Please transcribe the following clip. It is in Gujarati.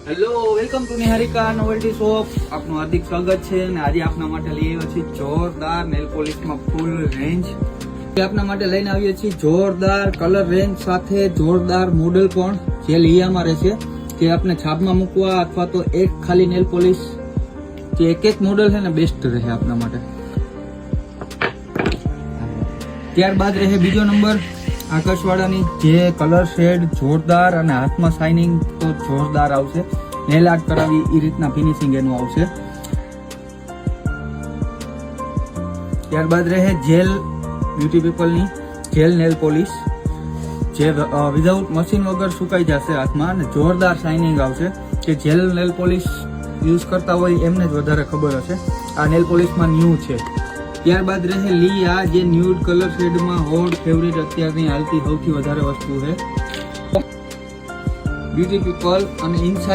Hello, welcome to Niharika novelty shop. આપનું હાર્દિક સ્વાગત છે અને આજે આપના માટે લઈ આવ્યા છીએ જોરદાર નેલ પોલિશમાં ફૂલ રેન્જ. આપના માટે લઈને આવીએ છીએ જોરદાર કલર રેન્જ સાથે જોરદાર મોડેલ પણ જે લીયામાં રહેશે, કે આપને છાપમાં મૂકવા અથવા તો એક ખાલી નેલ પોલિશ જે એક મોડેલ છે ને બેસ્ટ રહે આપના માટે. ત્યારબાદ રહે બીજો નંબર આકાશવાળાની, જે કલર શેડ જોરદાર અને હાથમાં શાઇનિંગ તો જોરદાર આવશે. નેલ આર્ટ કરાવી એ રીતના ફિનિશિંગ એનું આવશે. ત્યારબાદ રહે જેલ બ્યુટી પીપલની જેલ નેલ પોલિશ, જે વિધાઉટ મશીન વગર સુકાઈ જશે હાથમાં અને જોરદાર શાઇનિંગ આવશે. કે જેલ નેલ પોલિશ યુઝ કરતા હોય એમને જ વધારે ખબર હશે. આ નેલ પોલિશમાં ન્યૂ છે. ત્યારબાદ રહે લીયા, જે ન્યૂડ કલર શેડમાં હોટ ફેવરિટ અત્યારની હાલતી સૌથી વધારે વસ્તુ છે બ્યુટી પીપલ. અને ઇનસાઇડ